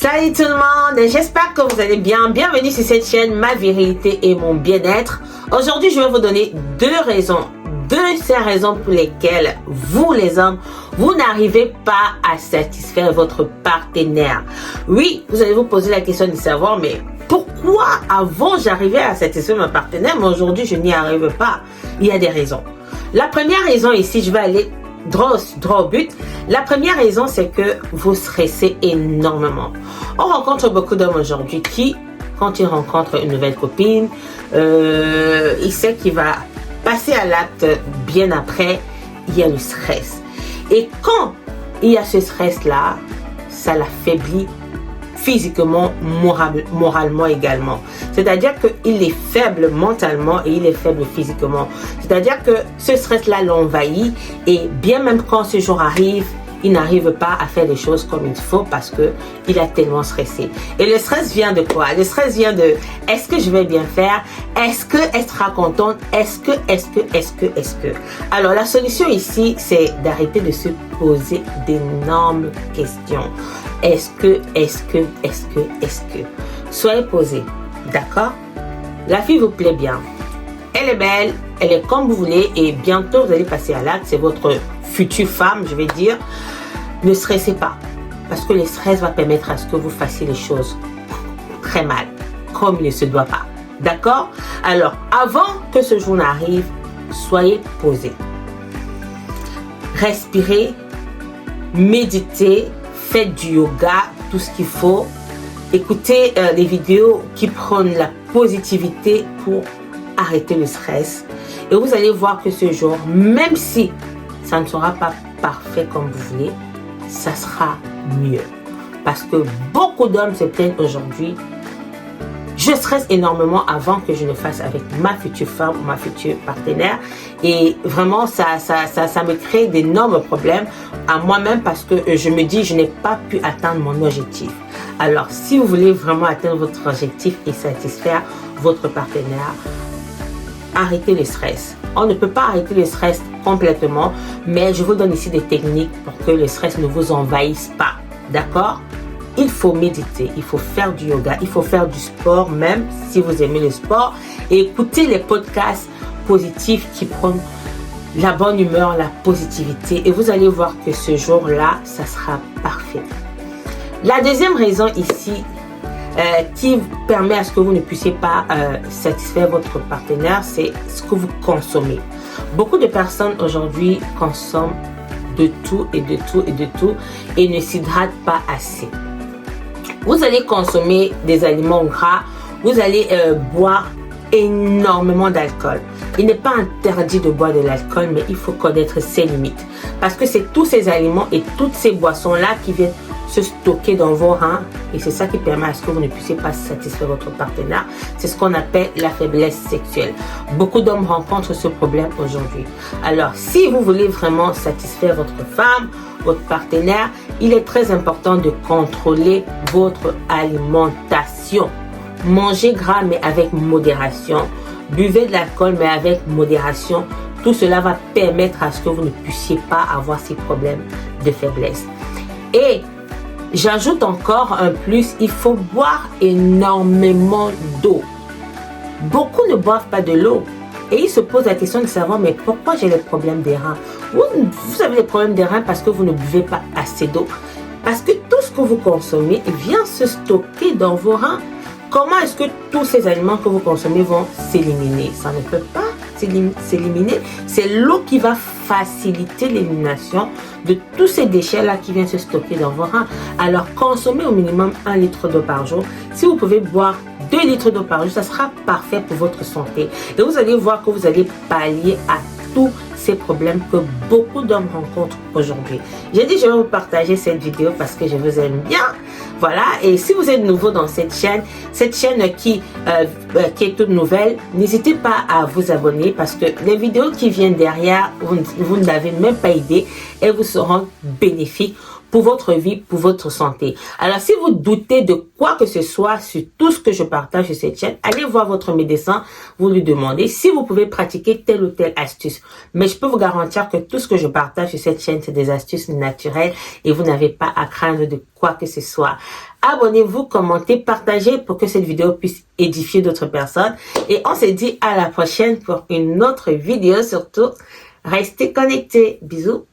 Salut tout le monde, j'espère que vous allez bien. Bienvenue sur cette chaîne Ma Virilité et mon bien-être. Aujourd'hui, je vais vous donner deux ces raisons pour lesquelles vous les hommes, vous n'arrivez pas à satisfaire votre partenaire. Oui, vous allez vous poser la question de savoir, mais pourquoi avant j'arrivais à satisfaire mon partenaire, mais aujourd'hui je n'y arrive pas? Il y a des raisons. La première raison ici, je vais aller droit au but. La première raison, c'est que vous stressez énormément. On rencontre beaucoup d'hommes aujourd'hui qui, quand ils rencontrent une nouvelle copine, il sait qu'il va passer à l'acte bien après. Il y a le stress. Et quand il y a ce stress-là, ça l'affaiblit physiquement, moralement également. C'est-à-dire qu'il est faible mentalement et il est faible physiquement. C'est-à-dire que ce stress-là l'envahit et bien même quand ce jour arrive, il n'arrive pas à faire les choses comme il faut parce que il a tellement stressé. Et le stress vient de quoi? Le stress vient de est-ce que je vais bien faire? Est-ce qu'elle sera contente? Est-ce que? Alors la solution ici, c'est d'arrêter de se poser d'énormes questions. Est-ce que? Soyez posé, d'accord? La fille vous plaît bien. Elle est belle, elle est comme vous voulez et bientôt vous allez passer à l'acte. C'est votre future femme, je vais dire. Ne stressez pas parce que le stress va permettre à ce que vous fassiez les choses très mal, comme il ne se doit pas. D'accord? Alors, avant que ce jour n'arrive, soyez posé. Respirez, méditez, faites du yoga, tout ce qu'il faut. Écoutez les vidéos qui prônent la positivité pour arrêter le stress. Et vous allez voir que ce jour, même si ça ne sera pas parfait comme vous voulez, ça sera mieux. Parce que beaucoup d'hommes se plaignent aujourd'hui. Je stresse énormément avant que je ne fasse avec ma future femme ou ma future partenaire. Et vraiment, ça me crée d'énormes problèmes à moi-même parce que je me dis, je n'ai pas pu atteindre mon objectif. Alors, si vous voulez vraiment atteindre votre objectif et satisfaire votre partenaire, arrêtez le stress. On ne peut pas arrêter le stress complètement, mais je vous donne ici des techniques pour que le stress ne vous envahisse pas. D'accord? Il faut méditer, il faut faire du yoga, il faut faire du sport, même si vous aimez le sport, et écouter les podcasts positifs qui prônent la bonne humeur, la positivité, et vous allez voir que ce jour-là, ça sera parfait. La deuxième raison ici, qui permet à ce que vous ne puissiez pas satisfaire votre partenaire, c'est ce que vous consommez. Beaucoup de personnes aujourd'hui consomment de tout et ne s'hydratent pas assez. Vous allez consommer des aliments gras, vous allez boire énormément d'alcool. Il n'est pas interdit de boire de l'alcool, mais il faut connaître ses limites. Parce que c'est tous ces aliments et toutes ces boissons-là qui viennent se stocker dans vos reins et c'est ça qui permet à ce que vous ne puissiez pas satisfaire votre partenaire. C'est ce qu'on appelle la faiblesse sexuelle. Beaucoup d'hommes rencontrent ce problème aujourd'hui. Alors, si vous voulez vraiment satisfaire votre femme, votre partenaire, il est très important de contrôler votre alimentation. Mangez gras mais avec modération. Buvez de l'alcool mais avec modération. Tout cela va permettre à ce que vous ne puissiez pas avoir ces problèmes de faiblesse. Et j'ajoute encore un plus, il faut boire énormément d'eau. Beaucoup ne boivent pas de l'eau et ils se posent la question de savoir mais pourquoi j'ai les problèmes des reins? Vous avez les problèmes des reins parce que vous ne buvez pas assez d'eau. Parce que tout ce que vous consommez vient se stocker dans vos reins. Comment est-ce que tous ces aliments que vous consommez vont s'éliminer? Ça ne peut pas s'éliminer. C'est l'eau qui va faciliter l'élimination de tous ces déchets-là qui viennent se stocker dans vos reins. Alors, consommez au minimum 1 litre d'eau par jour. Si vous pouvez boire 2 litres d'eau par jour, ça sera parfait pour votre santé. Et vous allez voir que vous allez pallier à tous ces problèmes que beaucoup d'hommes rencontrent aujourd'hui. J'ai dit je vais vous partager cette vidéo parce que je vous aime bien. Voilà, et si vous êtes nouveau dans cette chaîne qui est toute nouvelle, n'hésitez pas à vous abonner parce que les vidéos qui viennent derrière, vous n'avez même pas idée, elles vous seront bénéfiques pour votre vie, pour votre santé. Alors, si vous doutez de quoi que ce soit sur tout ce que je partage sur cette chaîne, allez voir votre médecin, vous lui demandez si vous pouvez pratiquer telle ou telle astuce. Mais je peux vous garantir que tout ce que je partage sur cette chaîne, c'est des astuces naturelles et vous n'avez pas à craindre de quoi que ce soit. Abonnez-vous, commentez, partagez pour que cette vidéo puisse édifier d'autres personnes. Et on se dit à la prochaine pour une autre vidéo. Surtout, restez connectés. Bisous.